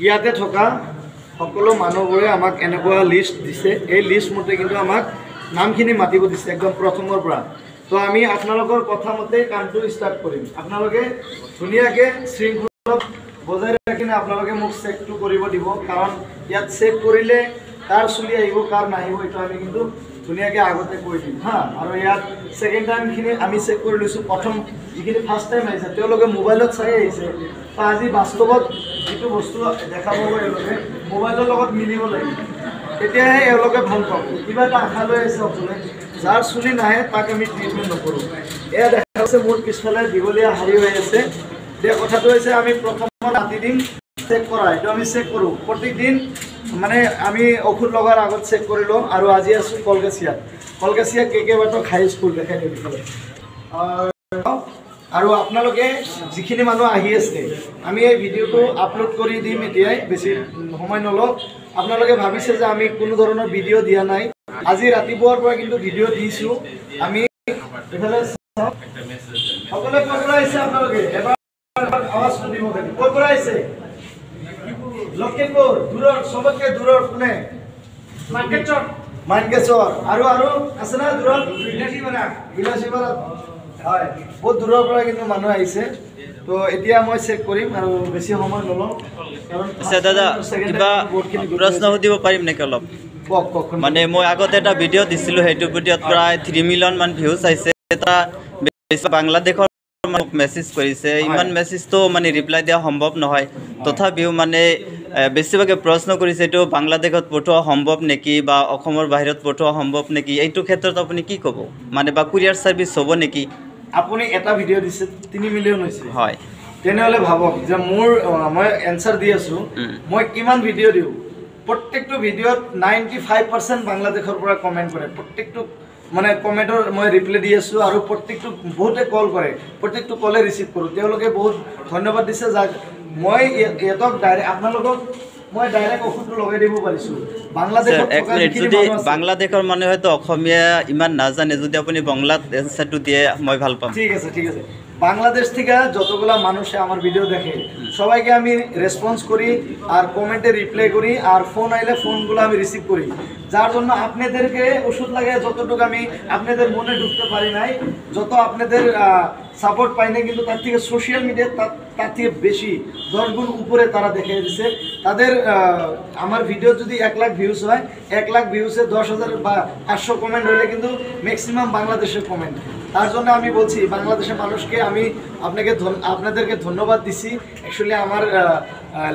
ইয়াতে থকা সকলো মানুহবোৰে আমাক এনেকুৱা লিষ্ট দিছে এই লিষ্ট মতে কিন্তু আমাক নামখিনি মাতিব দিছে একদম প্ৰথমৰ পৰা তো আমি আপোনালোকৰ কথা মতে কামটো ষ্টাৰ্ট কৰিম আপোনালোকে ধুনীয়াকৈ শৃংখলা বজাই ৰাখিনে আপোনালোকে মোক চেকটো কৰিব দিব কাৰণ ইয়াত চেক কৰিলে কাৰ চুলি আহিব কাৰ নাহিব এইটো আমি কিন্তু ধুনীয়াকৈ আগতে কৈ দিম হা আৰু ইয়াত ছেকেণ্ড টাইমখিনি আমি চেক কৰি লৈছোঁ প্ৰথম যিখিনি ফাৰ্ষ্ট টাইম আহিছে তেওঁলোকে মোবাইলত চাই আহিছে আজি বাস্তৱত যিটো বস্তু দেখা পাব এওঁলোকে মোবাইলৰ লগত মিলিব লাগিব তেতিয়াহে এওঁলোকে ভাল পাব কিবা এটা আশা লৈ আহিছে সকলোৱে যাৰ চুলি নাহে তাক আমি ট্ৰিটমেণ্ট নকৰোঁ এয়া দেখা আছে মোৰ পিছফালে দীঘলীয়া শাৰী হৈ আছে এতিয়া কথাটো হৈছে আমি প্ৰথমত মাতি দিম চেক কৰা এইটো আমি চেক কৰোঁ প্ৰত্যেকদিন মানে আমি ঔষধ লগাৰ আগত চেক কৰি লওঁ আৰু আজি আছোঁ কলকাছিয়া কেকেবাটো হাই স্কুল দেখাই দিওঁ আৰু আপোনালোকে যিখিনি মানুহ আহি আছে আমি এই ভিডিঅ'টো আপলোড কৰি দিম এতিয়াই বেছি সময় নলওঁ আপোনালোকে ভাবিছে যে আমি কোনো ধৰণৰ ভিডিঅ' দিয়া নাই আজি ৰাতিপুৱাৰ পৰা কিন্তু ভিডিঅ' দিছোঁ আমি এইফালে সকলোৱে ক'ৰ পৰা আহিছে আপোনালোকে এবাৰ আৱাজটো দিব পাৰিম ক'ৰ পৰা আহিছে লখিমপুৰ দূৰৰ সবতকৈ দূৰৰ কোনে মানকেশ্বৰ আৰু আছে না দূৰত বিলাসীপাৰা হয় বহুত দূৰৰ পৰা কিন্তু মানুহ আহিছে তো এতিয়া মই চেক কৰিম আৰু বেছি সময় নলওঁ কাৰণ দাদা কিবা প্ৰশ্ন সুধিব পাৰিম নেকি অলপ মানে মই আগতে এটা ভিডিঅ' দিছিলোঁ সেইটো ভিডিঅ'ত প্ৰায় 3 মিলিয়ন মান ভিউজ আহিছে এটা বাংলাদেশৰ মোক মেছেজ কৰিছে ইমান মেছেজটো মানে ৰিপ্লাই দিয়া সম্ভৱ নহয় তথাপিও মানে বেছিভাগে প্ৰশ্ন কৰিছে এইটো বাংলাদেশত পঠোৱা সম্ভৱ নেকি বা অসমৰ বাহিৰত পঠোৱা সম্ভৱ নেকি এইটো ক্ষেত্ৰত আপুনি কি ক'ব মানে বা কুৰিয়াৰ ছাৰ্ভিচ হ'ব নেকি আপুনি এটা ভিডিঅ' দিছে 3 মিলিয়ন হৈছে হয় তেনেহ'লে ভাবক যে মই এনচাৰ দি আছোঁ মই কিমান ভিডিঅ' দিওঁ প্ৰত্যেকটো ভিডিঅ'ত 95% বাংলাদেশৰ পৰা কমেণ্ট কৰে প্ৰত্যেকটো মানে কমেণ্টৰ মই ৰিপ্লাই দি আছোঁ আৰু প্ৰত্যেকটো বহুতে কল কৰে প্ৰত্যেকটো কলে ৰিচিভ কৰোঁ তেওঁলোকে বহুত ধন্যবাদ দিছে যাক মই ইহঁতক আপোনালোকক মই ডাইৰেক্ট ঔষধটো লগাই দিব পাৰিছোঁ বাংলাদেশৰ মানুহে হয়তো অসমীয়া ইমান নাজানে যদি আপুনি বাংলাত এনচাৰটো দিয়ে মই ভাল পাম ঠিক আছে বাংলাদেশ থেকে যতগুলা মানুষ আমার ভিডিও দেখে সবাইকে আমি রেসপন্স করি আর কমেন্টে রিপ্লাই করি আর ফোন আইলে ফোনগুলো আমি রিসিভ করি যার জন্য আপনাদেরকে ওষুধ লাগে যতটুকু আমি আপনাদের মনে ঢুকতে পারি নাই যত আপনাদের সাপোর্ট পাই না কিন্তু তার থেকে সোশ্যাল মিডিয়া তার থেকে বেশি 10 গুণ উপরে তারা দেখিয়ে দিছে তাদের আমার ভিডিও যদি 1 লাখ ভিউজ হয় 1 লাখ ভিউজে 10,000 বা 500 কমেন্ট হলে কিন্তু ম্যাক্সিমাম বাংলাদেশের কমেন্ট তার জন্য আমি বলছি বাংলাদেশের মানুষকে আমি আপনাদেরকে ধন্যবাদ দিছি অ্যাকচুয়ালি আমার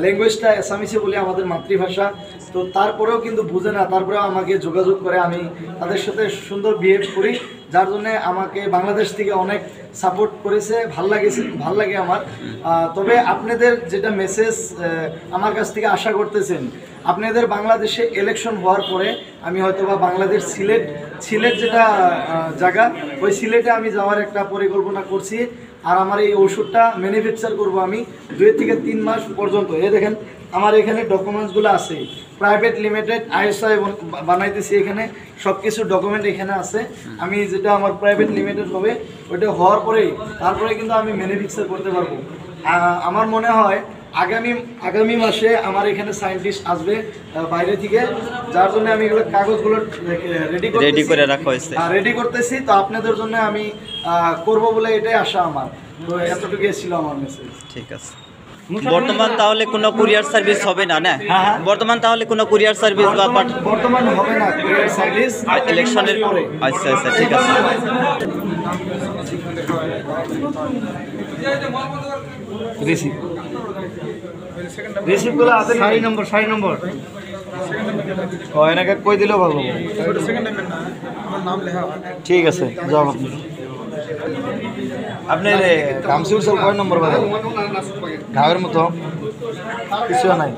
ল্যাঙ্গুয়েজটা আসামিসে বলে আমাদের মাতৃভাষা তো তারপরেও কিন্তু বুঝে না তারপরেও আমাকে যোগাযোগ করে আমি তাদের সাথে সুন্দর বিহেভ করি যার জন্য আমাকে বাংলাদেশ থেকে অনেক সাপোর্ট করেছে ভাল লাগে আমার তবে আপনাদের যেটা মেসেজ আমার কাছ থেকে আশা করতেছেন আপনাদের বাংলাদেশে ইলেকশন হওয়ার পরে আমি হয়তোবা বাংলাদেশ সিলেট যেটা জায়গা ওই সিলেটে আমি যাওয়ার একটা পরিকল্পনা করছি আর আমার এই ওষুধটা ম্যানুফ্যাকচার করব আমি 2 থেকে 3 মাস পর্যন্ত এই দেখেন আমার এখানে ডকুমেন্টসগুলো আছে প্রাইভেট লিমিটেড আইএসআই বানাইতেছি এখানে সব কিছু ডকুমেন্ট এখানে আছে আমি যেটা আমার প্রাইভেট লিমিটেড হবে ওটা হওয়ার পরেই তারপরে কিন্তু আমি ম্যানুফ্যাকচার করতে পারবো আমার মনে হয় আগামী মাসে আমার এখানে সায়েন্টিস্ট আসবে বাইরে থেকে যার জন্য আমি এগুলো কাগজগুলো রেডি করতেছি তো আপনাদের জন্য আমি করব বলে এটাই আশা আমার তো এতটুকুই ছিল আমার মেসেজ ঠিক আছে বর্তমান তাহলে কোনো কুরিয়ার সার্ভিস হবে না বর্তমান তাহলে কোনো কুরিয়ার সার্ভিস বা বর্তমান হবে না কুরিয়ার সার্ভিস ইলেকশনের পরে আচ্ছা ঠিক আছে রিসিভ গুলো আছে 6 নম্বর এনাকে কই দিলেও ভালো ঠিক আছে যাও আপনি কামসিউর স্যার কয় নম্বর বাজে ঘাওয়ের মতো কিছু নাই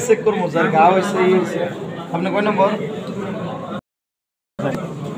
চেক করবো যার গা হয়েছে আপনি কয় নম্বর